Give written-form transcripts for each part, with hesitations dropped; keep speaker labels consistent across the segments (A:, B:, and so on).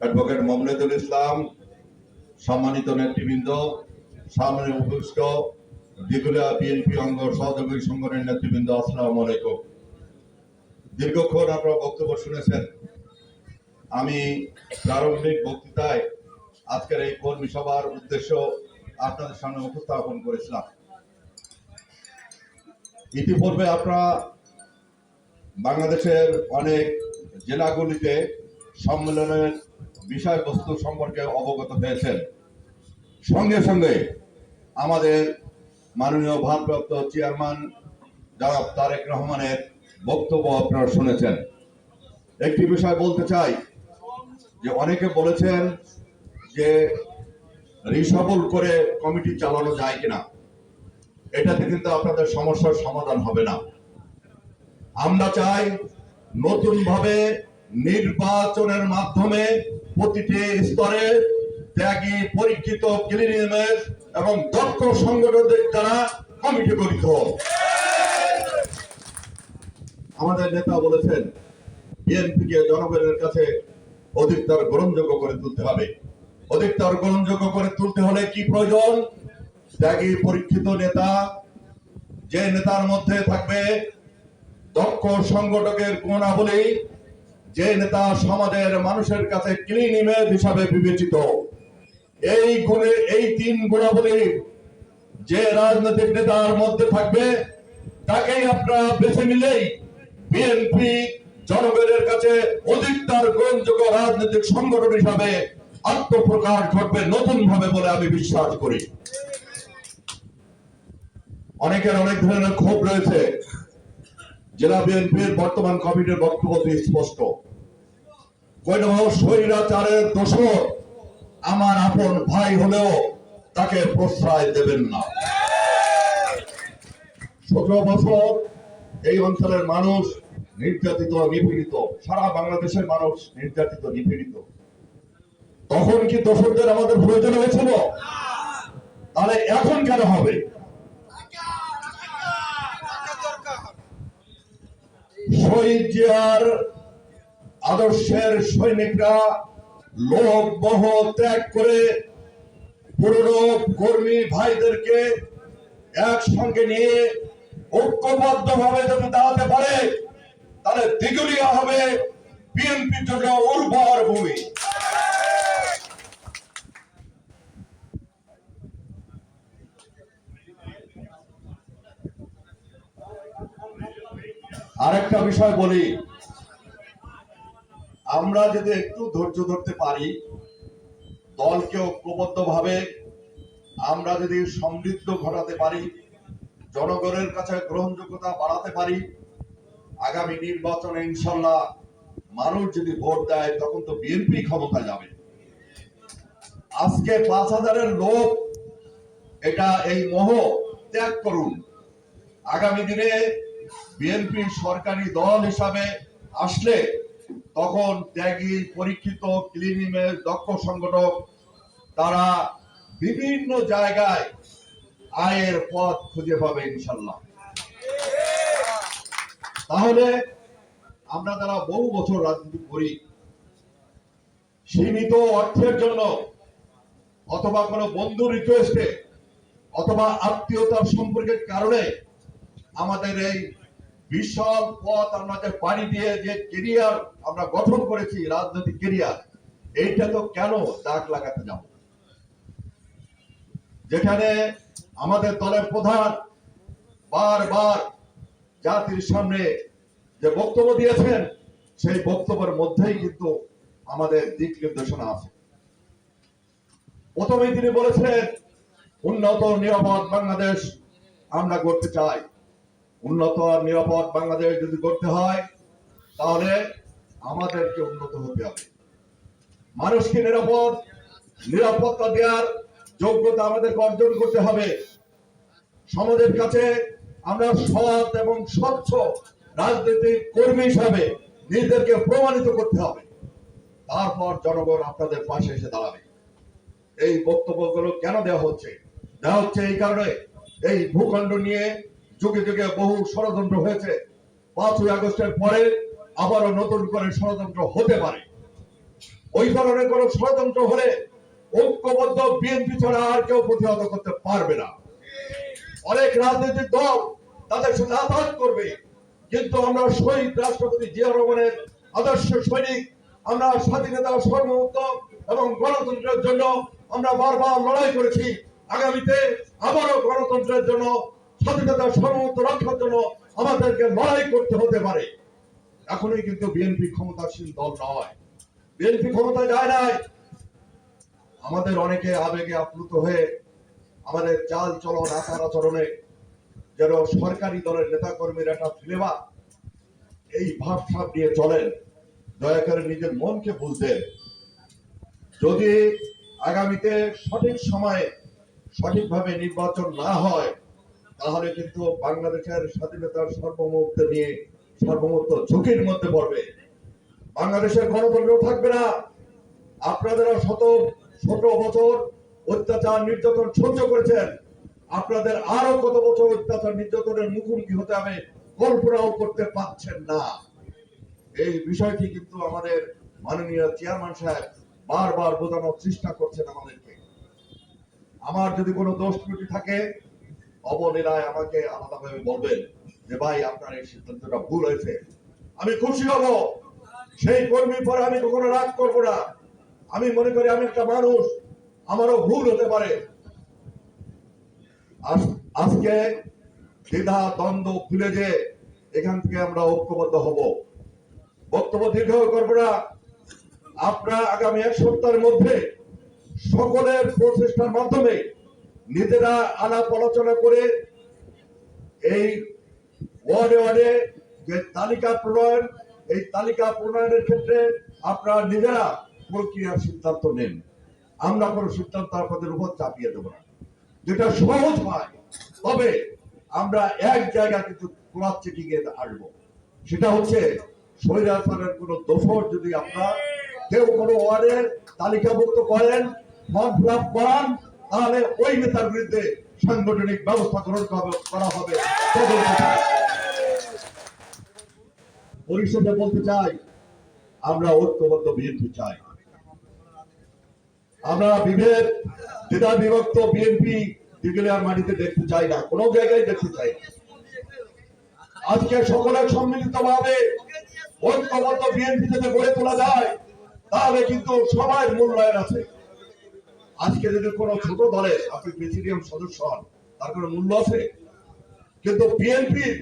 A: Advocate Mohammadul ইসলাম, সম্মানিত নেতৃবৃন্দ, সামনে উপস্থিত দিঘুলিয়া বিএনপি অঙ্গ সহযোগী সংগঠনের নেতৃবৃন্দ, আসসালামু আলাইকুম। দীর্ঘক্ষণ আপনারা বক্তব্য শুনেছেন। আমি প্রারম্ভিক বক্তৃতায় আজকের এই কর্মী সভার উদ্দেশ্য আপনাদের সামনে উপস্থাপন করেছিলাম। ইতিপূর্বে আপনারা বাংলাদেশের অনেক জেলাগুলিতে সম্মেলনের বিষয়বস্তু সম্পর্কে অবগত হয়েছেন। সঙ্গে সঙ্গে আমাদের মাননীয় ভারপ্রাপ্ত চেয়ারম্যান জনাব তারেক রহমানের বক্তব্য আপনারা শুনেছেন। একটি বিষয় বলতে চাই যে অনেকে বলেছেন যে রিসাবল করে কমিটি চালানো যায় কিনা। এটাতে কিন্তু আপনাদের সমস্যার সমাধান হবে না। আমরা চাই নতুন ভাবে নির্বাচনের মাধ্যমে প্রতিটি স্তরে ত্যাগী, পরীক্ষিত, ক্লিনিমের এবং দক্ষ সংগঠনদের দ্বারা কমিটি গঠিত হোক। আমাদের নেতা বলেছেন বিএনপিকে জনগণের কাছে অধিকতর গ্রহণযোগ্য করে তুলতে হবে। অধিকতর গ্রহণযোগ্য করে তুলতে হলে কি প্রয়োজন? ত্যাগী, পরীক্ষিত নেতা, যে নেতার মধ্যে থাকবে দক্ষ সংগঠকের গুণাবলী, যে নেতা সমাজের মানুষের কাছে ক্লিন ইমেজ হিসাবে বিবেচিত। এই তিন গুণাবলী যে রাজনৈতিক নেতার মধ্যে থাকবে তাকেই আপনারা বেছে নিলেই বিএনপি জনগণের কাছে অধিকতর গ্রহণযোগ্য রাজনৈতিক সংগঠন হিসাবে আত্মপ্রকাশ ঘটবে নতুন ভাবে বলে আমি বিশ্বাস করি। অনেকের অনেক ধরনের ক্ষোভ রয়েছে। জেলা বিএনপির বর্তমান কমিটির বক্তব্য স্পষ্ট। কোন স্বৈরাচারের দোষর আমার আপন ভাই হলেও তাকে প্রশ্রয় দেবেন না। 17 বছর এই অঞ্চলের মানুষ নির্যাতিত, নিপীড়িত, সারা বাংলাদেশের মানুষ নির্যাতিত, নিপীড়িত। তখন কি দোষরদের আমাদের প্রয়োজন হয়েছিল? তাহলে এখন কেন হবে? শহীদ জিয়ার আদর্শের সৈনিকরা লোভ মোহ ত্যাগ করে পুরনো কর্মী ভাইদেরকে একসঙ্গে নিয়ে ঐক্যবদ্ধ ভাবে যদি দাঁড়াতে পারে তাহলে দিঘুলিয়া হবে বিএনপির জন্য উর্বর ভূমি। আরেকটা বিষয় বলি, আমরা যদি একটু ধৈর্য ধরতে পারি, দলকে ঐক্যবদ্ধ ভাবে আমরা যদি সমৃদ্ধ ঘটাতে পারি, জনগণের কাছে গ্রহণযোগ্যতা বাড়াতে পারি, আগামী নির্বাচনে ইনশাল্লাহ মানুষ যদি ভোট দেয় তখন তো বিএনপি ক্ষমতায় যাবে। আজকে 5,000-এর লোক, এটা এই মোহ ত্যাগ করুন। আগামী দিনে বিএনপি সরকারি দল হিসাবে আসলে তখন ত্যাগী, পরীক্ষিত, ক্লিন ইমেজ, দক্ষ সংগঠক তারা বিভিন্ন জায়গায় আয়ের পথ খুঁজে পাবে ইনশাল্লাহ। তাহলে আমরা যারা বহু বছর রাজনীতি করি, সীমিত অর্থের জন্য অথবা কোনো বন্ধু রিকোয়েস্টে অথবা আত্মীয়তার সম্পর্কের কারণে আমাদের এই বিশাল পথ আমরা যে পাড়ি দিয়ে যে কেরিয়ার আমরা গঠন করেছি, রাজনৈতিক কেরিয়ার, এইটা তো কেন দাগ লাগাতে যাব? যেখানে আমাদের দলের প্রধান বারবার জাতির সামনে যে বক্তব্য দিয়েছেন সেই বক্তব্যের মধ্যেই কিন্তু আমাদের দিক নির্দেশনা আছে। প্রথমেই তিনি বলেছিলেন উন্নত নিরাপদ বাংলাদেশ আমরা করতে চাই। উন্নত আর নিরাপদ বাংলাদেশ যদি করতে হয় তাহলে আমাদেরকে উন্নত হতে হবে। মানুষকে নিরাপত্তা দেওয়ার যোগ্যতা আমাদেরকে অর্জন করতে হবে। সমাজের কাছে আমরা সৎ এবং স্বচ্ছ রাজনৈতিক কর্মী হিসাবে নিজেদেরকে প্রমাণিত করতে হবে। তারপর জনগণ আপনাদের পাশে এসে দাঁড়াবে। এই বক্তব্যগুলো কেন দেওয়া হচ্ছে? এই কারণে এই ভূখণ্ড নিয়ে যুগে যুগে বহু ষড়যন্ত্র হয়েছে। 5ই আগস্টের পরে আবারও নতুন করে ষড়যন্ত্র হতে পারে। ওই ধরনের কোন ষড়যন্ত্র হলে ঐক্যবদ্ধ বিএনপি ছাড়া আর কেউ প্রতিহত করতে পারবে না। অনেক রাজনৈতিক দল তাদের সাথে আঘাত করবে, কিন্তু আমরা শহীদ রাষ্ট্রপতি জিয়া রহমানের আদর্শ সৈনিক, আমরা স্বাধীনতা, সার্বভৌমত্ব এবং গণতন্ত্রের জন্য আমরা বারবার লড়াই করেছি। আগামীতে আবারও গণতন্ত্রের জন্য, স্বাধীনতা, সার্বভৌমত্ব রক্ষার জন্য আমাদেরকে লড়াই করতে হতে পারে। এখনই কিন্তু বিএনপি ক্ষমতাসীন দল নয়, বিএনপি ক্ষমতায় যায় নাই। আমাদের অনেকে আবেগে আপ্লুত হয়ে আমাদের চাল চলন, আচার আচরণে যেন সরকারি দলের নেতা কর্মীরা একটা ফ্লেভার, এই ভাবসাব নিয়ে চলেন। দয়া করে নিজের মনকে বুঝবেন। যদি আগামীতে সঠিক সময়ে সঠিকভাবে নির্বাচন না হয়, তাহলে কিন্তু বাংলাদেশের স্বাধীনতার সার্বভৌমত্ব ঝুঁকির মধ্যে পড়বে। বাংলাদেশের গণতন্ত্র থাকবে না। আপনারা 17 বছর অত্যাচার নির্যাতন সহ্য করেছেন, আপনাদের আরো কত বছর অত্যাচার নির্যাতনের মুখোমুখি হতে হবে কল্পনাও করতে পারছেন না। এই বিষয়টি কিন্তু আমাদের মাননীয় চেয়ারম্যান সাহেব বারবার বোঝানোর চেষ্টা করছেন আমাদেরকে। আমার যদি কোনো দোষ ত্রুটি থাকে অবলীলায় আমাকে আলাদাভাবে বলবেন যে ভাই আপনার এই সিদ্ধান্তটা ভুল হয়েছে। আমি খুশি হব, সেই কর্মীর পরে আমি কখনো রাগ করবো না। আমি মনে করি আমি একটা মানুষ, আমারও ভুল হতে পারে। আজকে দ্বিধা দ্বন্দ্ব ভুলে যে এখান থেকে আমরা ঐক্যবদ্ধ হব। বক্তব্য দীর্ঘ করবো না। আপনারা আগামী 1 সপ্তাহের মধ্যে সকলের প্রচেষ্টার মাধ্যমে নিজেরা আলাপ আলোচনা করে এই ওয়ার্ডে ওয়ার্ডে যে তালিকা প্রণয়ন, এই তালিকা প্রণয়নের ক্ষেত্রে আপনারা নিজেরা প্রক্রিয়ার সিদ্ধান্ত নেন। আমরা কোনো সিদ্ধান্ত আপনাদের উপর চাপিয়ে দেবো না। যেটা সহজ হয়, তবে আমরা এক জায়গায় কিন্তু ক্লাস চেকিং এ আসবো। সেটা হচ্ছে স্বৈরাচারের কোনো দোষর যদি আপনার কেউ কোনো ওয়ার্ডের তালিকাভুক্ত করেন, ফর্ম ফিল আপ করান, তাহলে ওই নেতার বিরুদ্ধে সাংগঠনিক ব্যবস্থা গ্রহণ করা হবে। পরিষদে বলতে চাই, আমরা ঐক্যবদ্ধ বিএনপি চাই। আমরা বিভেদ, দ্বিধা বিভক্ত বিএনপি দিগলিয়ার মাটিতে দেখতে চাই না, কোনো জায়গায় দেখতে চাই না। আজকে সকলের সম্মিলিত ভাবে ঐক্যবদ্ধ বিএনপি যদি গড়ে তোলা যায়, তাহলে কিন্তু সবার মূল্যায়ন আছে। আজকে যদি কোনো ছোট দলের আপনি প্রেসিডিয়াম সদস্য হন, তার কোনো মূল্য আছে? কিন্তু বিএনপির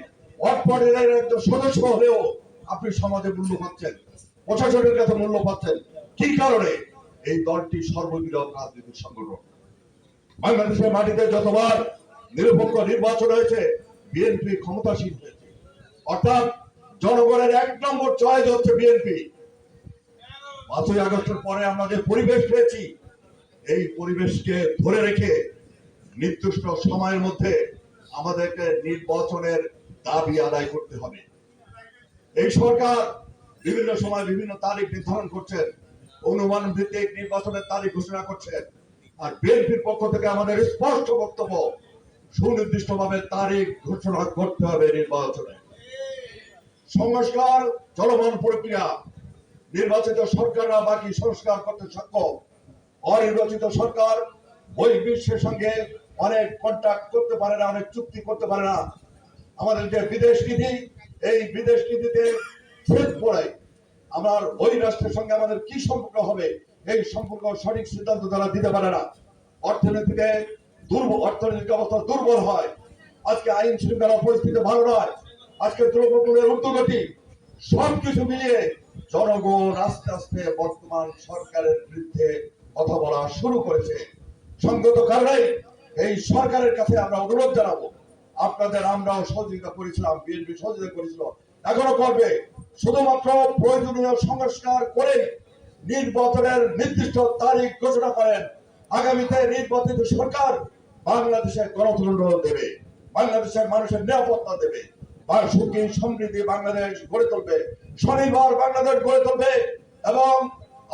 A: একজন সদস্য হলেও আপনি সমাজে মূল্য পাচ্ছেন, প্রশাসনের কাছে মূল্য পাচ্ছেন। কি কারণে? এই দলটি সর্ববৃহৎ রাজনৈতিক সংগঠন। বাংলাদেশের মাটিতে যতবার নিরপেক্ষ নির্বাচন হয়েছে, বিএনপি ক্ষমতাসীন হয়েছে। অর্থাৎ জনগণের 1 নম্বর চয়েস হচ্ছে বিএনপি। 5ই আগস্টের পরে আমরা যে পরিবেশ পেয়েছি, এই পরিবেশকে ধরে রেখে নির্দিষ্ট সময়ের মধ্যে আমাদেরকে নির্বাচনের দাবি আদায় করতে হবে। এই সরকার বিভিন্ন সময় বিভিন্ন তারিখ নির্ধারণ করছেন, অনুমান ভিত্তিক নির্বাচনের তারিখ ঘোষণা করছেন। আর বিএনপির পক্ষ থেকে আমাদের স্পষ্ট বক্তব্য, সুনির্দিষ্টভাবে তারিখ ঘোষণা করতে হবে নির্বাচনে। সংস্কার চলমান প্রক্রিয়া, নির্বাচিত সরকাররা বাকি সংস্কার করতে সক্ষম। অনির্বাচিত সরকার বহির্বিশ্বের সঙ্গে অনেক কন্ট্রাক্ট করতে পারে না, অনেক চুক্তি করতে পারে না। আমাদের যে বিদেশ নীতি, এই বিদেশ নীতিতে ছেদ পড়ে আমার ওই রাষ্ট্রের সঙ্গে আমাদের কি সম্পর্ক হবে, এই সম্পর্ক সঠিক সিদ্ধান্ত তারা দিতে পারে না। অর্থনীতিতে অর্থনৈতিক অবস্থা দুর্বল হয়। আজকে আইন শৃঙ্খলা পরিস্থিতি ভালো নয়। আজকে দ্রব্যমূল্যের ঊর্ধ্বগতি, সবকিছু মিলিয়ে জনগণ আস্তে আস্তে বর্তমান সরকারের বিরুদ্ধে কথা বলা শুরু করেছে। সঙ্গত কারণে এই সরকারের কাছে আমরা অনুরোধ জানাবো, আপনাদের আমরাও সহযোগিতা করেছিলাম, বিএনপি সহযোগিতা করেছিল, এখনো করবে। শুধুমাত্র প্রয়োজনীয় সংস্কার করে নির্বাচনের নির্দিষ্ট তারিখ ঘোষণা করেন। আগামীতে নির্বাচিত সরকার বাংলাদেশের গণতন্ত্র দেবে, বাংলাদেশের মানুষের নিরাপত্তা দেবে, সুখী সমৃদ্ধি বাংলাদেশ গড়ে তুলবে, স্বনির্ভর বাংলাদেশ গড়ে তুলবে এবং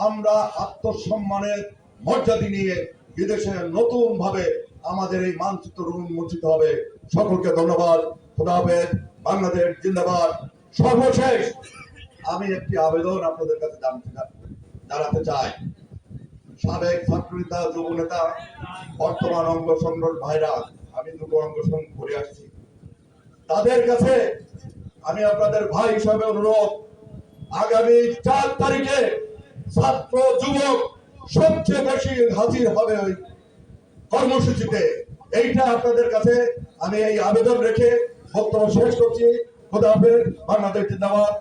A: আমরা আত্মসম্মানের মর্যাদা নিয়ে বিদেশে নতুন ভাবে আমাদের এই মানচিত্র উন্মোচিত হবে। সকলকে ধন্যবাদ। খোদা হাফেজ। বাংলাদেশ জিন্দাবাদ। সর্বশেষ আমি একটি আবেদন আপনাদের কাছে জানতে চাই। জানাতে চাই। সাবেক ছাত্রনেতা, যুব নেতা, বর্তমান অঙ্গ সংগঠন ভাইরা, আমি দুটো অঙ্গ সংগঠন করে আসছি, তাদের কাছে আমি আপনাদের ভাই হিসাবে অনুরোধ, আগামী 4 তারিখে ছাত্র যুবক সবচেয়ে বেশি হাজির হবে ওই কর্মসূচিতে। এইটা আপনাদের কাছে আমি এই আবেদন রেখে বক্তব্য শেষ করছি। খোদা হাফেজ। বাংলাদেশ জিন্দাবাদ।